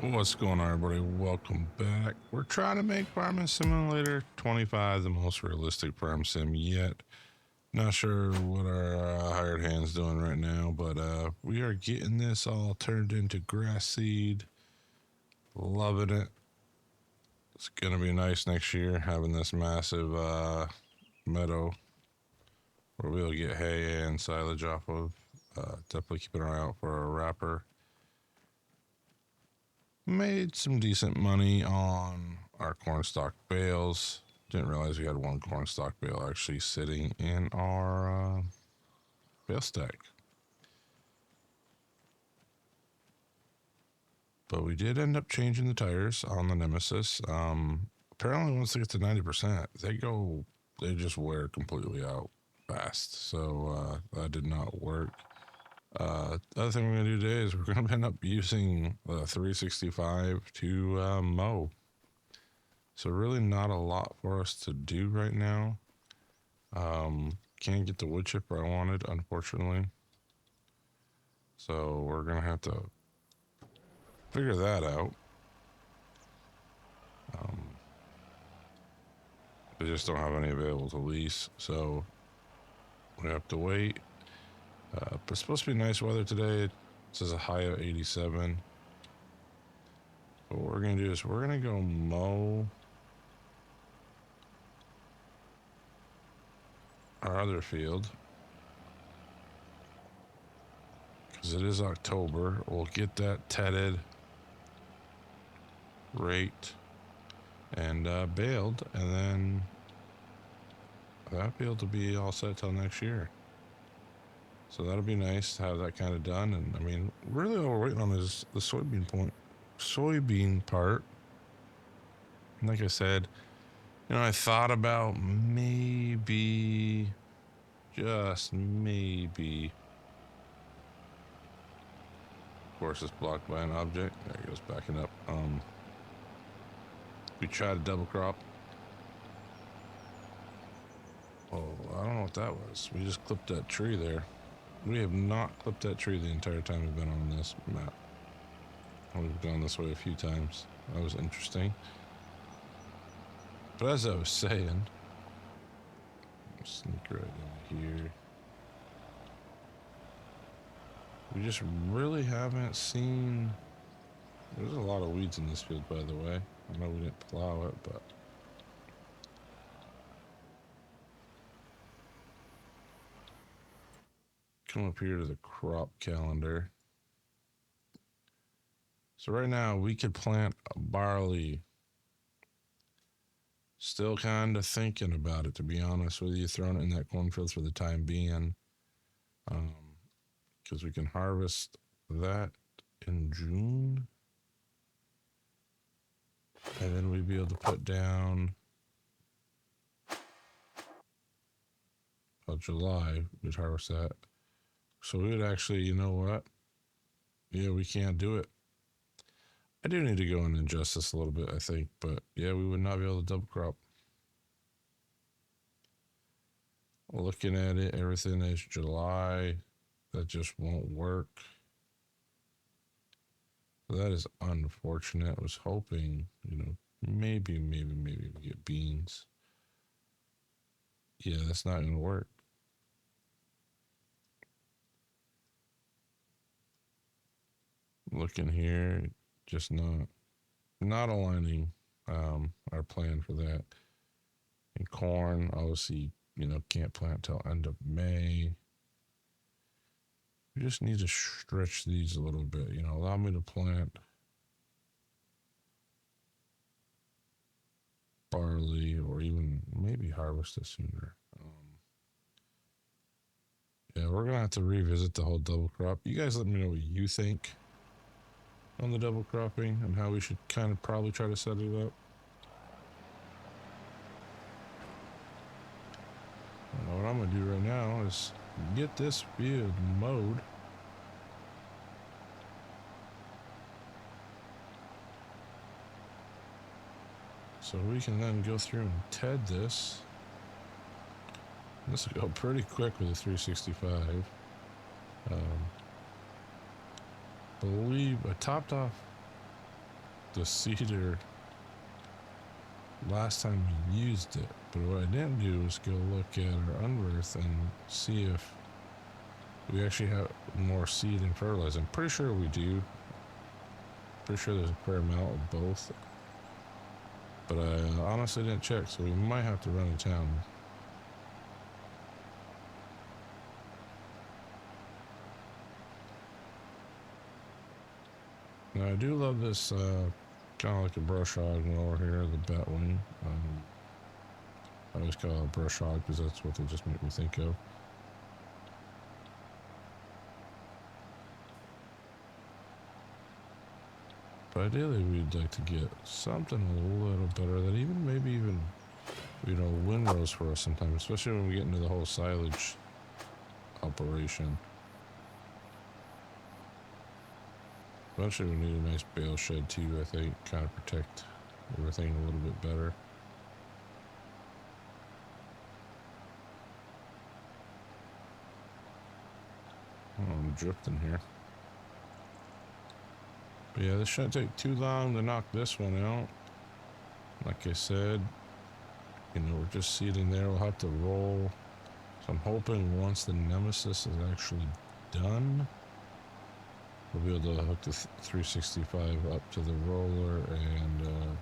What's going on, everybody? Welcome back. We're trying to make Farming Simulator 25 the most realistic farm sim yet. Not sure what our hired hand's doing right now, but we are getting this all turned into grass seed. Loving it. It's going to be nice next year having this massive meadow where we'll get hay and silage off of. Definitely keep an eye out for a wrapper. Made some decent money on our cornstalk bales. Didn't realize we had one cornstalk bale actually sitting in our bale stack. But we did end up changing the tires on the Nemesis. Apparently, once they get to 90%, they just wear completely out fast. So that did not work. The other thing we're going to do today is we're going to end up using the 365 to mow. So really not a lot for us to do right now. Can't get the wood chipper I wanted, unfortunately. So we're going to have to figure that out. I just don't have any available to lease, so we have to wait. But it's supposed to be nice weather today. It says a high of 87. But what we're going to do is we're going to go mow our other field. Because it is October. We'll get that tedded, raked, and baled, and then that field will be all set till next year. So that'll be nice to have that kind of done. And I mean, really all we're waiting on is the soybean part. And like I said, I thought about maybe, just maybe, of course it's blocked by an object. There it goes, backing up. We tried a double crop. Oh, I don't know what that was. We just clipped that tree there. We have not clipped that tree the entire time we've been on this map. We've gone this way a few times. That was interesting. But as I was saying, sneak right in here. We just really haven't seen. There's a lot of weeds in this field, by the way. I know we didn't plow it, but come up here to the crop calendar. So right now we could plant barley. Still kind of thinking about it, to be honest with you, throwing it in that cornfield for the time being. Because we can harvest that in June. And then we'd be able to put down July, we'd harvest that. So we would actually, you know what? Yeah, we can't do it. I do need to go and adjust this a little bit, I think. But yeah, we would not be able to double crop. Looking at it, everything is July. That just won't work. That is unfortunate. I was hoping, maybe we get beans. Yeah, that's not going to work. Looking here, just not aligning our plan for that. And corn, obviously, can't plant till end of May. We just need to stretch these a little bit, allow me to plant barley or even maybe harvest it sooner. Yeah, we're gonna have to revisit the whole double crop. You guys let me know what you think on the double cropping and how we should kind of probably try to set it up. What I'm gonna do right now is get this field mowed. So we can then go through and TED this. This will go pretty quick with a 365. Believe I topped off the cedar last time we used it, but what I didn't do was go look at our unearth and see if we actually have more seed and fertilizer. I'm pretty sure we do. Pretty sure there's a fair amount of both, but I honestly didn't check, so we might have to run to town. Now I do love this kind of like a brush hog mower here, the Batwing. I always call it a brush hog because that's what they just make me think of. But ideally we'd like to get something a little better that maybe even, you know, windrows for us sometimes, especially when we get into the whole silage operation. Eventually we need a nice bale shed too, I think, kind of protect everything a little bit better. Oh, I'm drifting here. But yeah, this shouldn't take too long to knock this one out. Like I said, you know, we're just seeding there. We'll have to roll. So I'm hoping once the Nemesis is actually done, we'll be able to hook the 365 up to the roller, and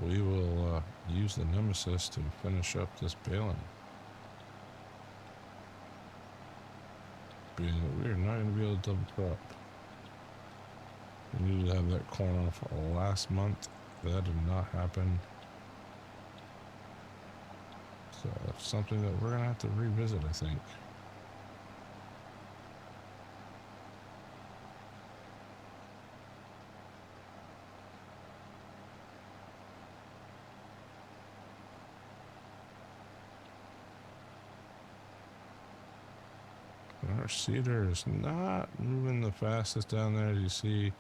we will use the Nemesis to finish up this baling. We're not going to be able to double crop. We needed to have that corn off last month. That did not happen. So that's something that we're going to have to revisit, I think. Our cedar is not moving the fastest down there, as you see.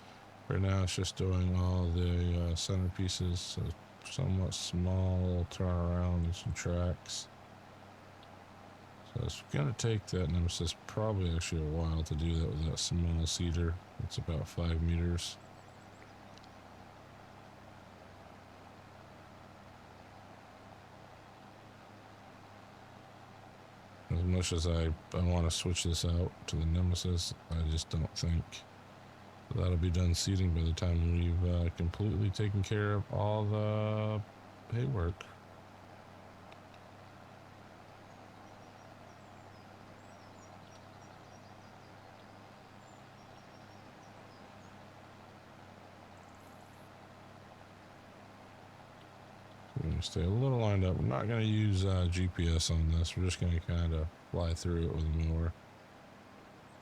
Right now it's just doing all the centerpieces, so somewhat small turnaround and some tracks. So it's going to take that Nemesis probably actually a while to do that with that small cedar. It's about 5 meters. As much as I want to switch this out to the Nemesis, I just don't think that'll be done seeding by the time we've completely taken care of all the hay work. We're going to stay a little lined up. We're not going to use GPS on this. We're just going to kind of fly through it with a mower.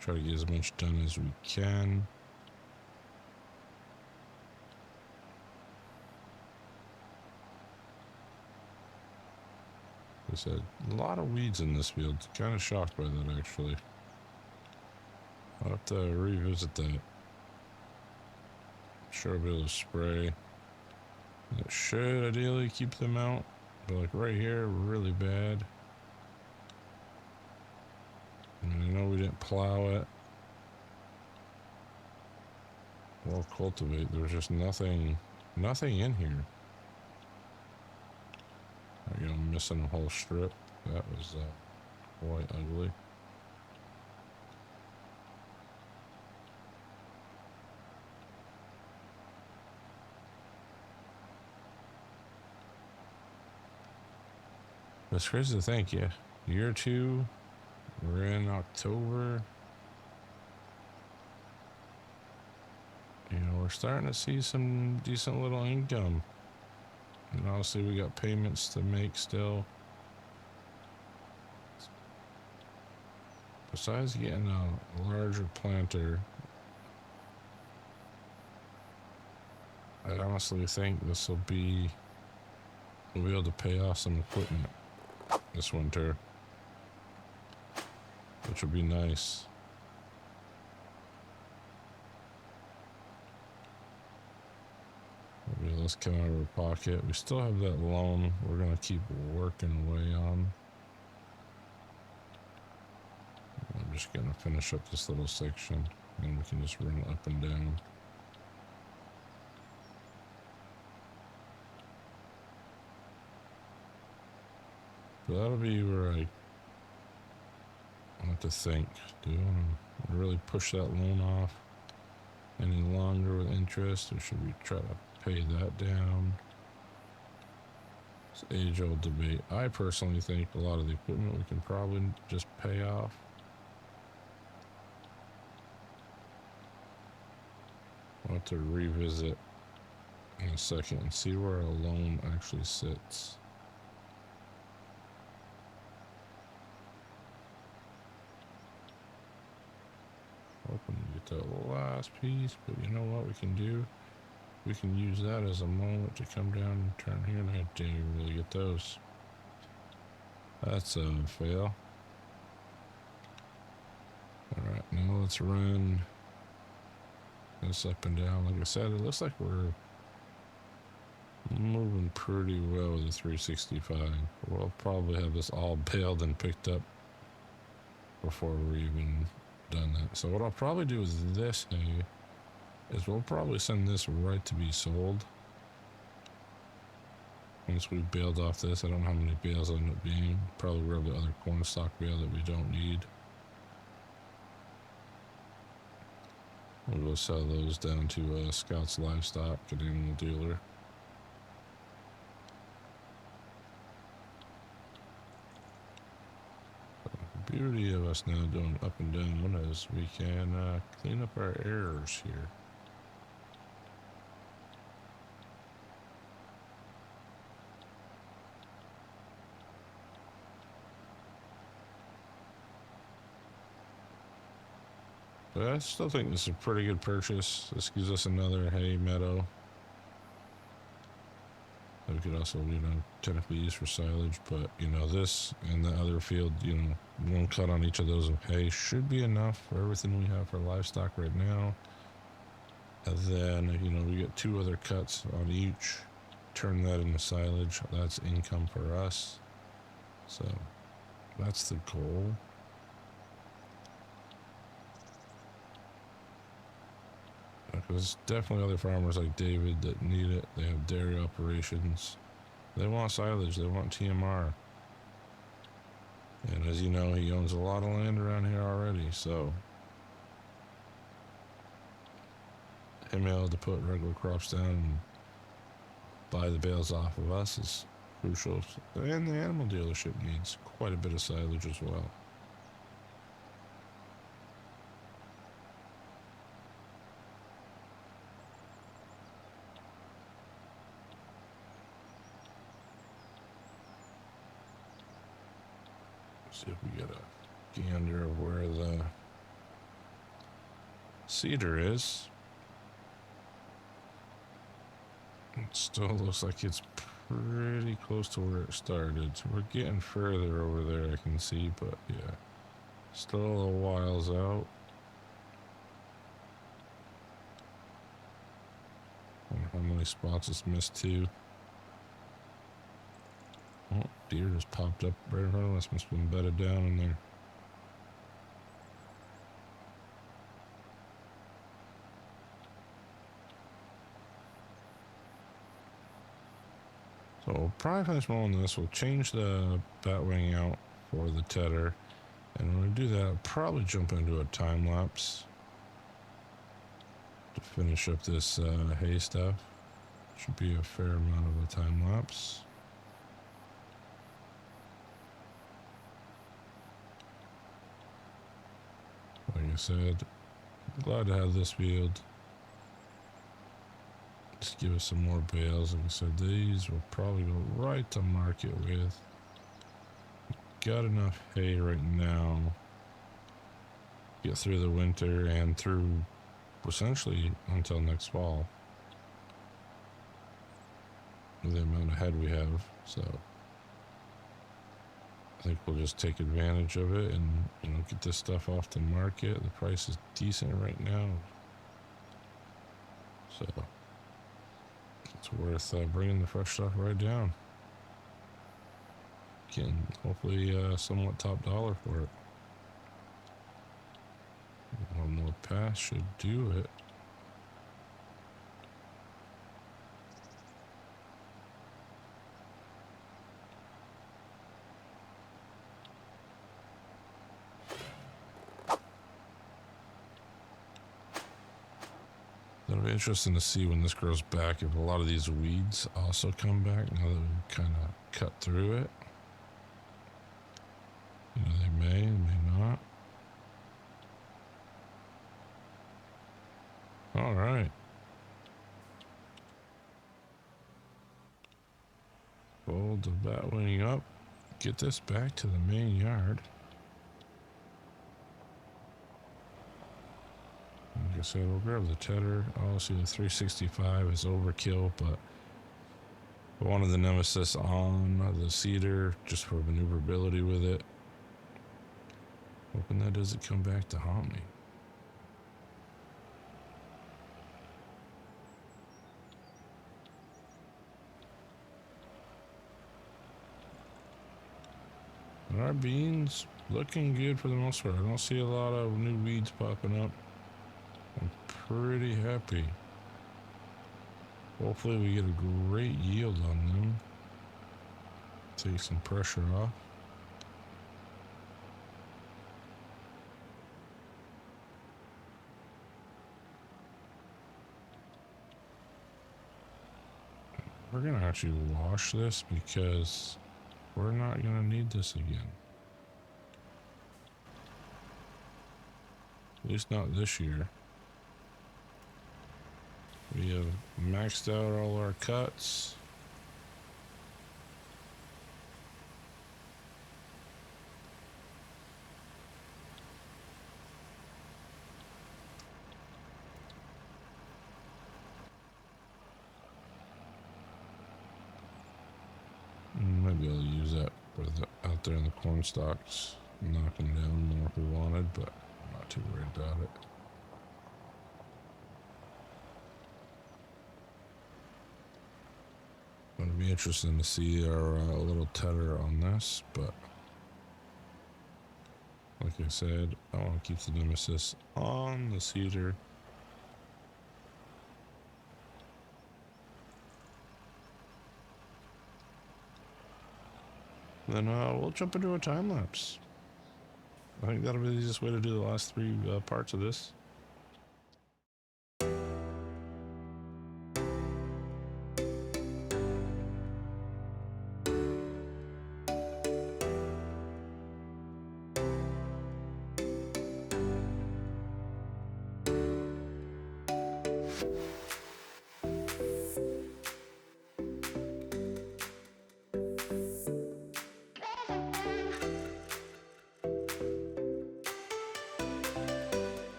Try to get as much done as we can. Like I said, a lot of weeds in this field. Kind of shocked by that, actually. I'll have to revisit that. I'm sure I'll be able to spray. It should ideally keep them out, but like right here, really bad. And I know we didn't plow it. Or cultivate. There's just nothing in here. You know, missing a whole strip. That was quite ugly. It's crazy to think, yeah. Year 2, we're in October. You know, we're starting to see some decent little income. And obviously we got payments to make still. Besides getting a larger planter, I honestly think we'll be able to pay off some equipment this winter, which would be nice. Maybe let's come out of our pocket. We still have that loan we're going to keep working away on. I'm just going to finish up this little section and we can just run it up and down. But that'll be where I have to think. Do you want to really push that loan off any longer with interest, or should we try to pay that down? It's age-old debate. I personally think a lot of the equipment we can probably just pay off. I'll have to revisit in a second and see where a loan actually sits. Hoping to get that last piece, but you know what we can do? We can use that as a moment to come down and turn here, and I didn't really get those. That's a fail. Alright, now let's run this up and down. Like I said, it looks like we're moving pretty well with the 365. We'll probably have this all baled and picked up before we're even done that. So what I'll probably do with this hay is we'll probably send this right to be sold. Once we've baled off this, I don't know how many bales end up being. Probably rub the other corn stalk bale that we don't need. We'll go sell those down to Scout's Livestock, an animal dealer. The beauty of us now doing up and down is we can clean up our errors here. But I still think this is a pretty good purchase. This gives us another hay meadow that we could also, technically use for silage. But, this and the other field, one cut on each of those of hay should be enough for everything we have for livestock right now. And then, we get 2 other cuts on each. Turn that into silage. That's income for us. So, that's the goal. There's definitely other farmers like David that need it. They have dairy operations. They want silage. They want TMR. And as you know, he owns a lot of land around here already. So him able to put regular crops down and buy the bales off of us is crucial. And the animal dealership needs quite a bit of silage as well. See if we get a gander of where the cedar is. It still looks like it's pretty close to where it started. So we're getting further over there, I can see, but yeah, still a little whiles out. I wonder how many spots it's missed too. Oh, deer just popped up right in front of us. Must have been bedded down in there. So we'll probably finish mowing this. We'll change the batwing out for the tedder. And when we do that, I'll probably jump into a time lapse to finish up this hay stuff. Should be a fair amount of a time lapse. Like I said, glad to have this field. Just give us some more bales. Like I said, these will probably go right to market with. Got enough hay right now. Get through the winter and through essentially until next fall. With the amount of head we have, so I think we'll just take advantage of it and get this stuff off the market. The price is decent right now, so it's worth bringing the fresh stuff right down. Getting hopefully somewhat top dollar for it. One more pass should do it. That'll be interesting to see when this grows back if a lot of these weeds also come back now that we've kind of cut through it. You know, they may not. All right. Fold the bat wing up. Get this back to the main yard. Like I said, we'll grab the tedder. Obviously, the 365 is overkill, but I wanted the Nemesis on the cedar just for maneuverability with it. Hoping that doesn't come back to haunt me. But our beans looking good for the most part. I don't see a lot of new weeds popping up. I'm pretty happy. Hopefully we get a great yield on them. Take some pressure off. We're gonna actually wash this because we're not gonna need this again. At least not this year. We have maxed out all our cuts. Might be able to use that for out there in the corn stalks, knock them down more if we wanted, but I'm not too worried about it. It'll be interesting to see our little tedder on this, but like I said, I want to keep the Nemesis on the cedar. Then we'll jump into a time lapse. I think that'll be the easiest way to do the last three parts of this.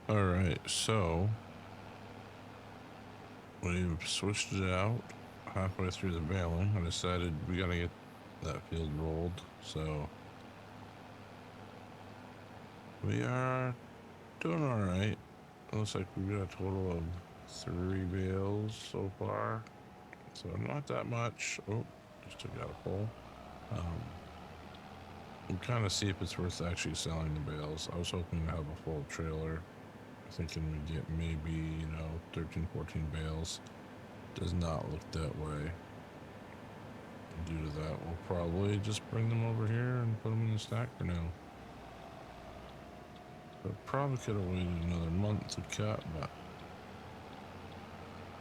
Alright, so we've switched it out halfway through the baling. I decided we gotta get that field rolled, so we are doing alright. Looks like we've got a total of 3 bales so far, so not that much. Oh, just took out a pole. I'm kind of see if it's worth actually selling the bales. I was hoping to have a full trailer, thinking we'd get maybe, 13, 14 bales. Does not look that way. Due to that, we'll probably just bring them over here and put them in the stack for now. But probably could have waited another month to cut, but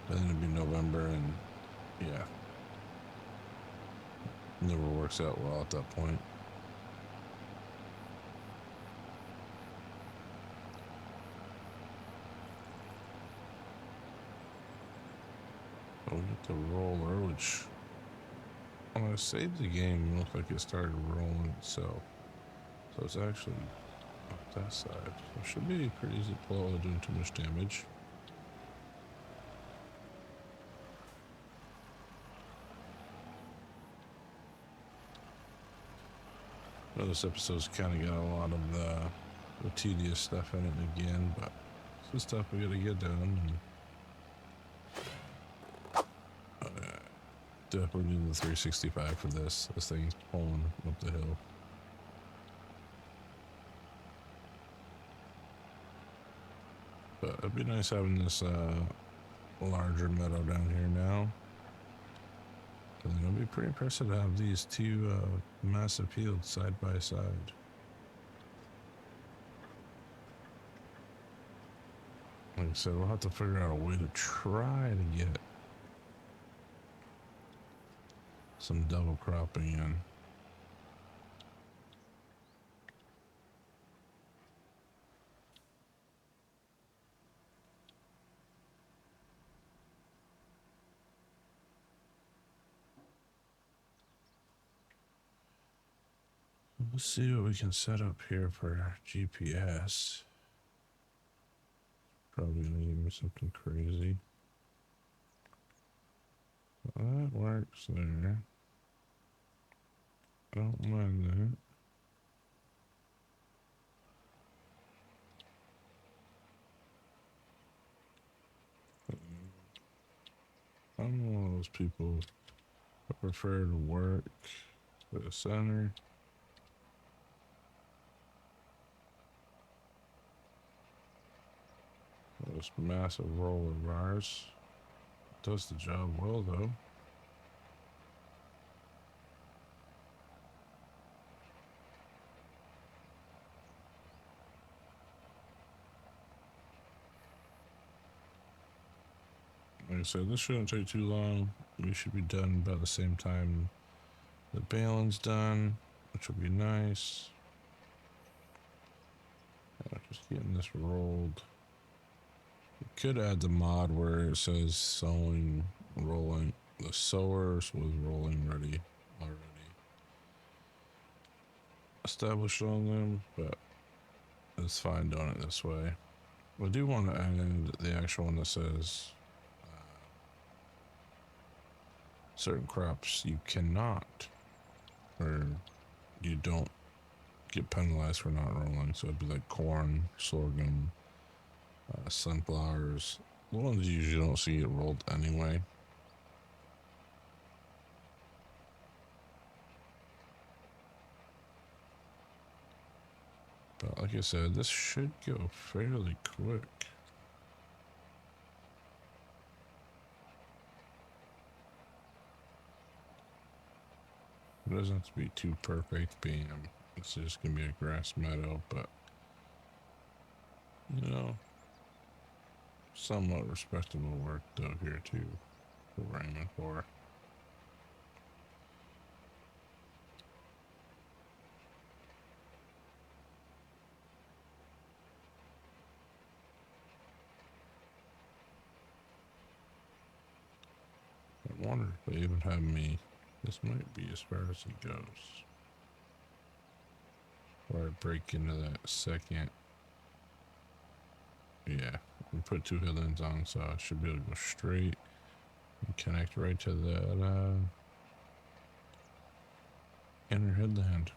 then it'd be November, and yeah, never works out well at that point. So we get the roller, which when I saved the game, it looked like it started rolling itself. So it's actually Up that side. So it should be pretty easy to pull without doing too much damage. Well, this episode's kind of got a lot of the tedious stuff in it again, but it's the stuff we gotta get done. And, definitely need the 365 for this. This thing's pulling up the hill. But it'd be nice having this larger meadow down here now. And it'll be pretty impressive to have these two massive fields side by side. Like I said, we'll have to figure out a way to try to get some double cropping in. Let's see what we can set up here for GPS. Probably gonna give me something crazy. That works there. Don't mind that. I'm one of those people that prefer to work to the center. This massive roll of bars does the job well, though. Like I said, this shouldn't take too long. We should be done about the same time the baling's done, which will be nice. Just getting this rolled. You could add the mod where it says sowing, rolling. The sowers was rolling ready already established on them, but it's fine doing it this way. I do want to add the actual one that says certain crops you cannot, or you don't get penalized for not rolling. So it'd be like corn, sorghum, sunflowers, the ones you usually don't see get rolled anyway. But like I said, this should go fairly quick. It doesn't have to be too perfect, being it's just gonna be a grass meadow, but you know, somewhat respectable work though here too. We're aiming for. I wonder if they even have me. This might be as far as it goes. Where I break into that second. Yeah, we put two headlands on, so I should be able to go straight and connect right to that inner headland.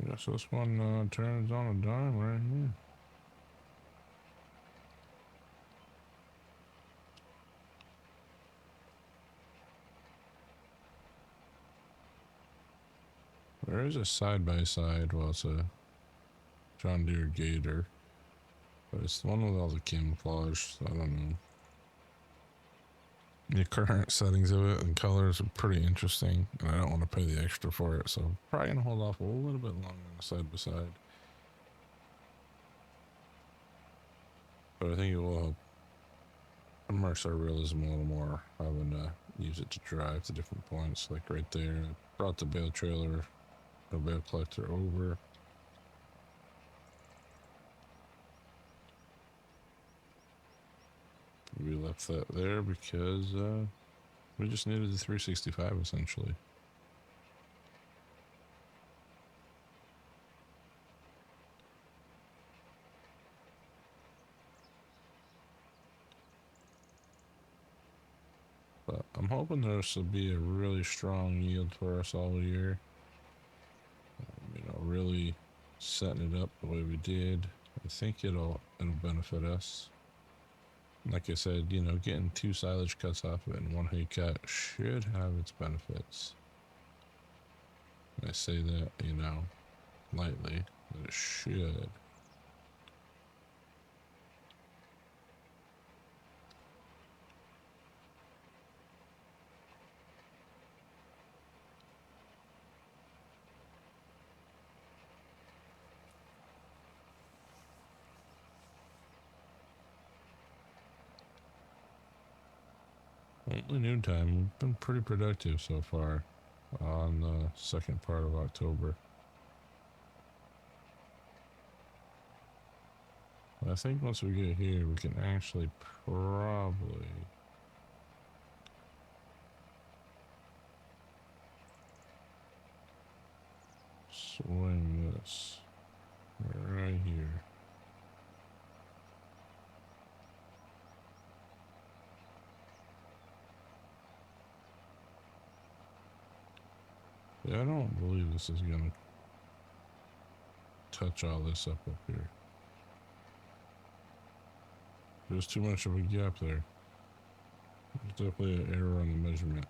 Yes, this one turns on a dime right here. There is a side-by-side, well, it's a John Deere Gator, but it's the one with all the camouflage, so I don't know. The current settings of it and colors are pretty interesting, and I don't want to pay the extra for it, so I'm probably going to hold off a little bit longer on the side-by-side. But I think it will help immerse our realism a little more, having to use it to drive to different points. Like right there, I brought the bale trailer, the bale collector over. We left that there because we just needed the 365 essentially. But I'm hoping this will be a really strong yield for us all year. You know, really setting it up the way we did. I think it'll benefit us. Like I said, you know, getting 2 silage cuts off of it and 1 hay cut should have its benefits. I say that, you know, lightly, but it should. Only noontime. We've been pretty productive so far on the second part of October. I think once we get here, we can actually probably swing this right here. Yeah, I don't believe this is gonna touch all this up here. There's too much of a gap there. There's definitely an error on the measurement.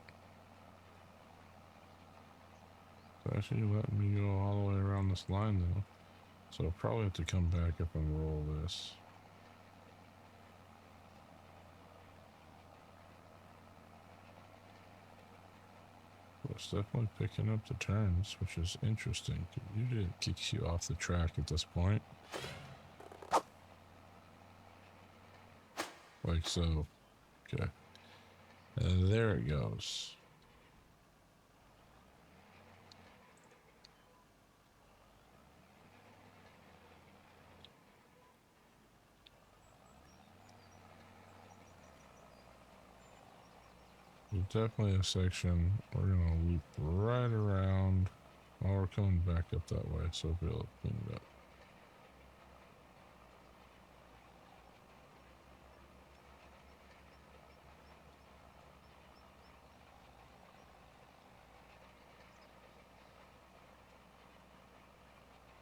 It's actually letting me go all the way around this line though. So I'll probably have to come back up and roll this. It's definitely picking up the turns, which is interesting. Usually it kicks you off the track at this point. Like so. Okay. And there it goes. There's definitely a section we're gonna loop right around while we're coming back up that way, so we'll be able to clean it up.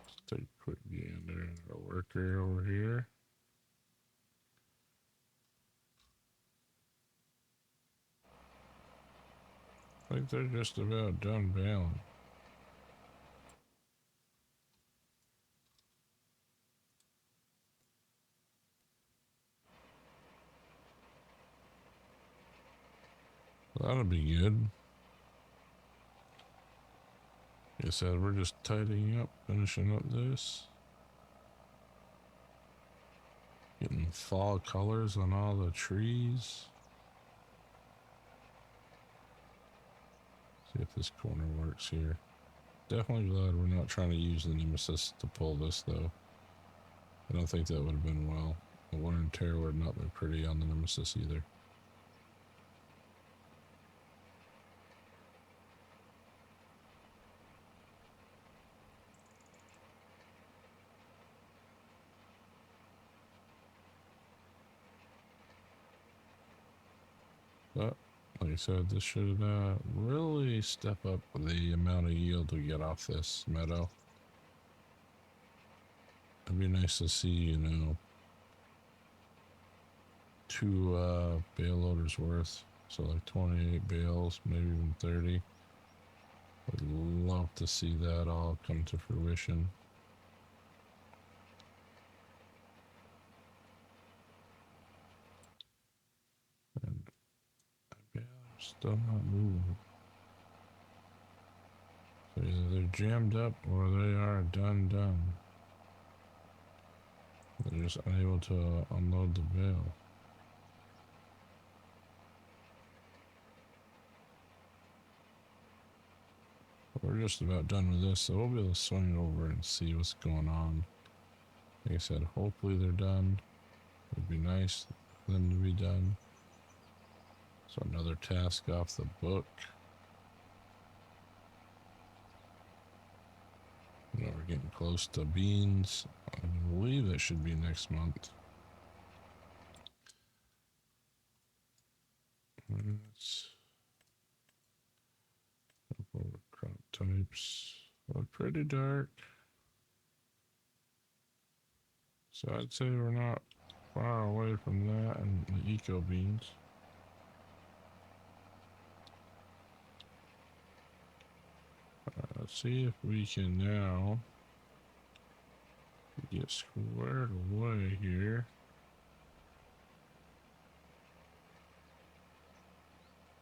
Let's take a quick gander at our worker over here. I think they're just about done baling. That'll be good. Like I said, we're just tidying up, finishing up this. Getting fall colors on all the trees. See if this corner works here. Definitely glad we're not trying to use the Nemesis to pull this though. I don't think that would have been well. The wear and tear would not be pretty on the Nemesis either. But like I said, this should really step up the amount of yield we get off this meadow. It'd be nice to see, you know, 2 bale loaders worth. So like 28 bales, maybe even 30. Would love to see that all come to fruition. And yeah, they're still not moving. So either they're jammed up or they are done. They're just unable to unload the bale. We're just about done with this, so we'll be able to swing it over and see what's going on. Like I said, hopefully they're done. It'd be nice for them to be done. So another task off the book. Now we're getting close to beans. I believe that should be next month. Let's crop types. Oh, pretty dark. So I'd say we're not far away from that and the eco beans. Let's see if we can now get squared away here.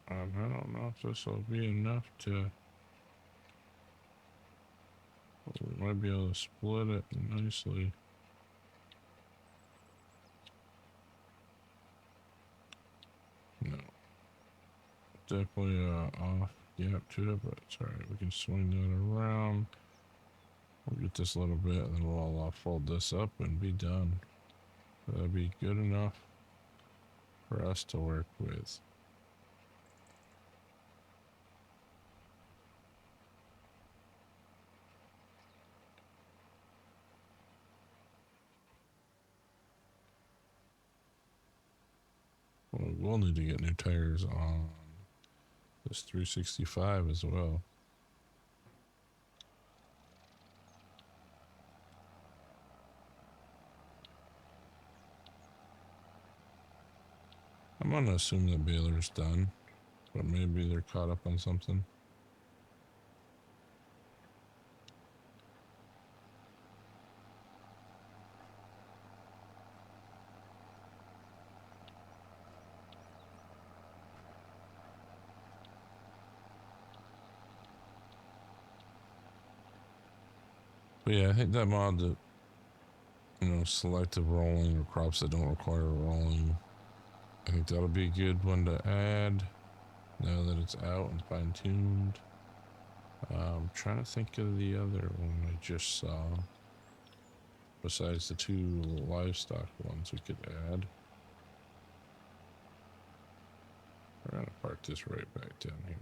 I don't know if this will be enough to. We might be able to split it nicely. No. Definitely off gap to it, but it's alright. We can swing that around. We'll get this a little bit and then we'll fold this up and be done. That'll be good enough for us to work with. Well, we'll need to get new tires on this 365 as well. I'm gonna assume that baler's done, but maybe they're caught up on something. But yeah, I think that mod that, selective rolling or crops that don't require rolling, I think that'll be a good one to add now that it's out and fine-tuned. I'm trying to think of the other one I just saw. Besides the two livestock ones we could add. We're gonna park this right back down here.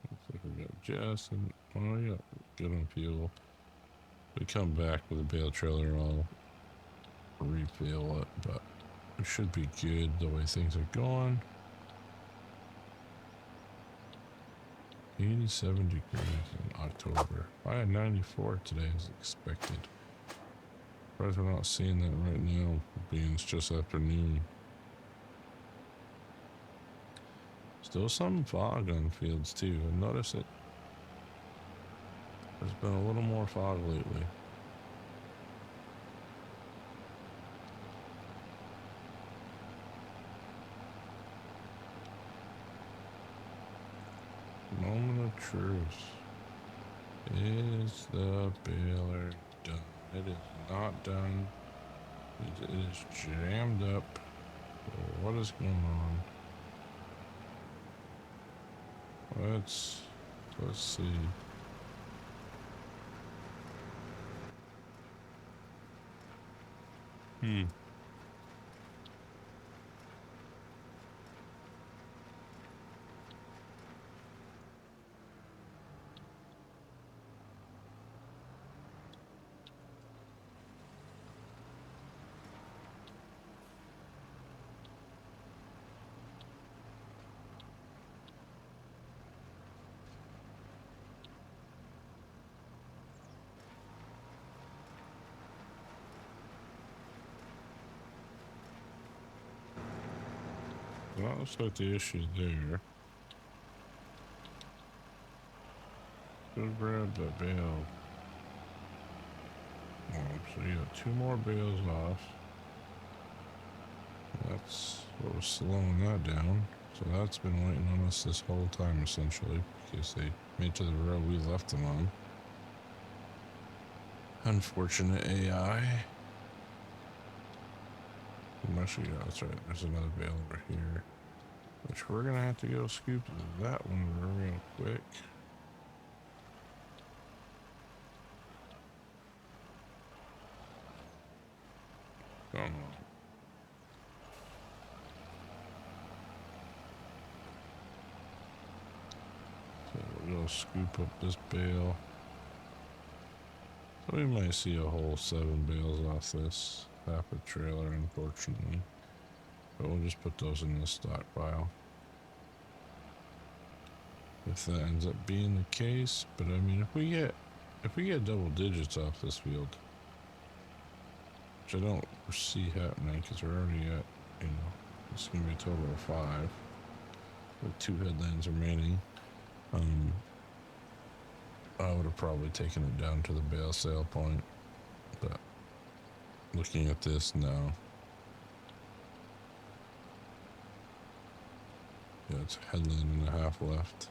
Looks like we got Jess and, oh yeah, good on fuel. We come back with a bale trailer, I'll refill it, but it should be good the way things are going. 87 degrees in October. I had 94 today as expected. Surprised we're not seeing that right now, being it's just afternoon. Still some fog on fields too. I've noticed it. There's been a little more fog lately. Moment of truth. Is the baler done? It is not done. It is jammed up. What is going on? Let's see. Well, looks like the issue there. Should grab that bale. So you got two more bales off. That's what was slowing that down. So that's been waiting on us this whole time, essentially, because they made to the road we left them on. Unfortunate AI. Actually, yeah, that's right. There's another bale over here, which we're gonna have to go scoop that one real quick. Come on. So we'll go scoop up this bale. So we might see a whole 7 bales off this. Half a trailer, unfortunately. But we'll just put those in the stockpile. If that ends up being the case. But I mean, if we get double digits off this field, which I don't foresee happening because we're already at, you know, it's going to be a total of 5 with 2 headlands remaining. I would have probably taken it down to the bale sale point, but looking at this now, yeah, it's a headland and a half left.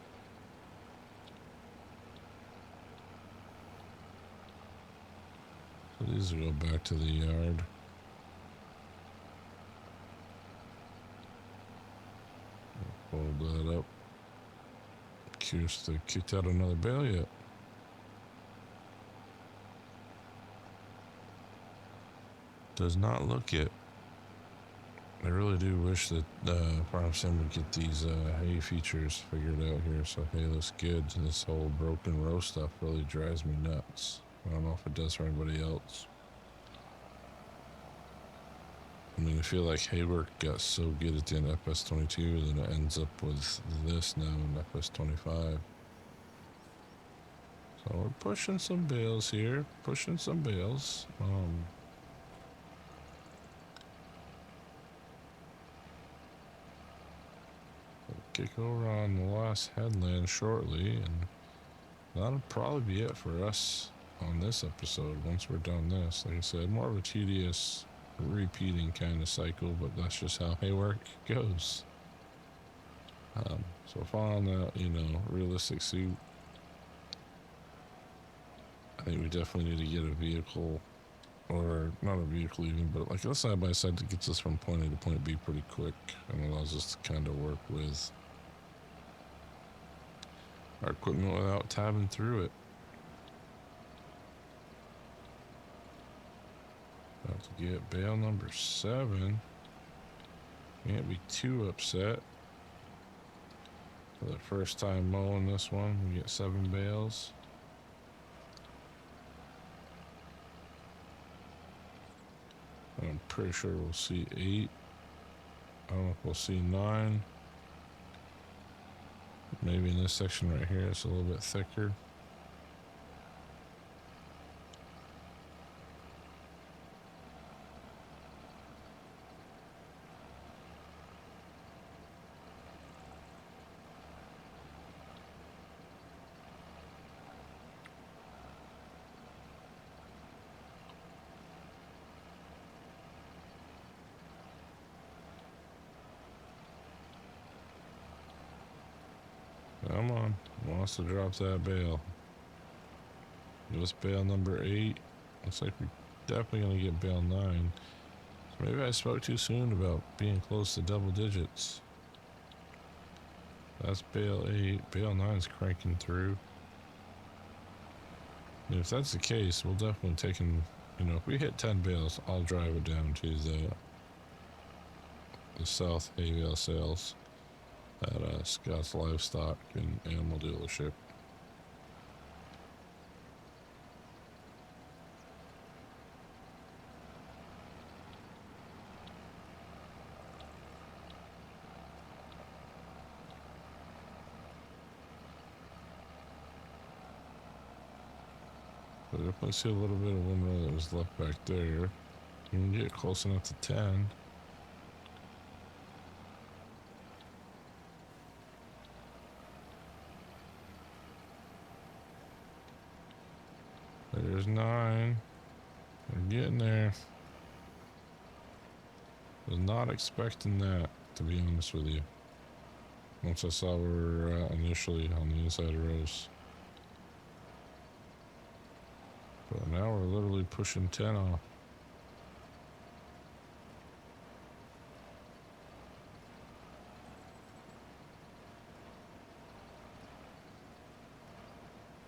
So these will go back to the yard. Hold that up. Curious if they kicked out another bale yet. Does not look it. I really do wish that Farm Sim would get these hay features figured out here. So hay looks good. This whole broken row stuff really drives me nuts. I don't know if it does for anybody else. I mean, I feel like hay work got so good at the end of FS22 that it ends up with this now in FS25. So we're pushing some bales here. Pushing some bales. Kick over on the last headland shortly, and that'll probably be it for us on this episode once we're done this. Like I said, more of a tedious repeating kind of cycle, but that's just how hay work goes. So following that, you know, realistic suit, I think we definitely need to get a vehicle, or not a vehicle even, but like a side by side that gets us from point A to point B pretty quick and allows us to kind of work with our equipment without tabbing through it. About to get bale number 7. Can't be too upset. For the first time mowing this one, we get 7 bales. I'm pretty sure we'll see 8. I don't know if we'll see 9. Maybe in this section right here, it's a little bit thicker. Come on, wants to drop that bale. Give us bale number 8. Looks like we're definitely gonna get bale 9. So maybe I spoke too soon about being close to double digits. That's bale 8. Bale 9's cranking through. And if that's the case, we'll definitely take in, you know, if we hit 10 bales, I'll drive it down to the South Hayvale sales at Scott's Livestock and Animal Dealership. But if I see a little bit of windrow that was left back there, you can get close enough to 10. There's 9. We're getting there. Was not expecting that, to be honest with you. Once I saw where we were at initially on the inside of rows. But now we're literally pushing 10 off.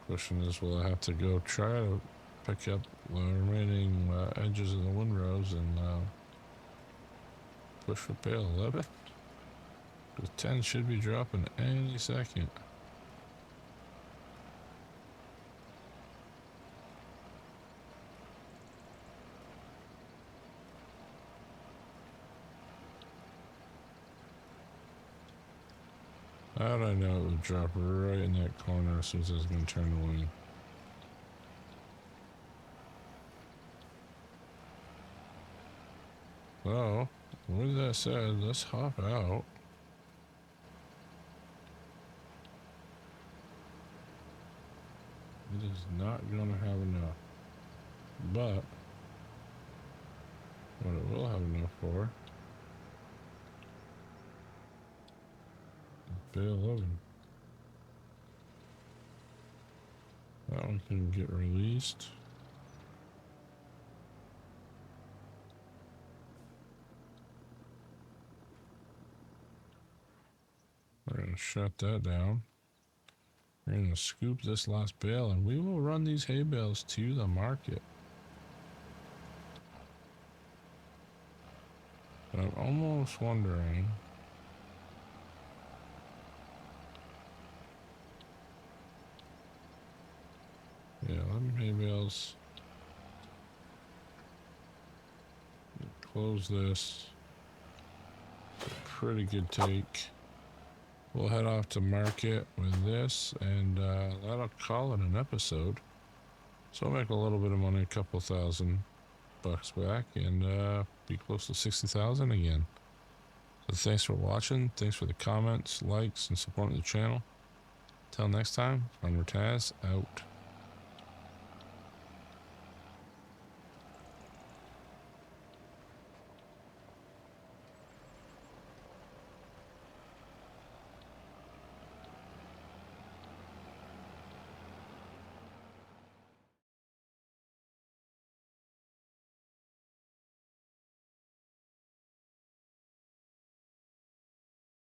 Question is, will I have to go try to pick up the remaining edges of the windrows and push for bale 11? Because 10 should be dropping any second. How did I know it would drop right in that corner as soon as I was going to turn the wing? So, with that said, let's hop out. It is not going to have enough. But, what it will have enough for is bale 11. That one can get released. We're going to shut that down. We're going to scoop this last bale and we will run these hay bales to the market. But I'm almost wondering, yeah, 11 hay bales. Close this. Pretty good take. We'll head off to market with this, and that'll call it an episode. So I'll make a little bit of money, a couple $1,000 back, and be close to 60,000 again. So thanks for watching. Thanks for the comments, likes, and supporting the channel. Till next time, Farmer Taz out.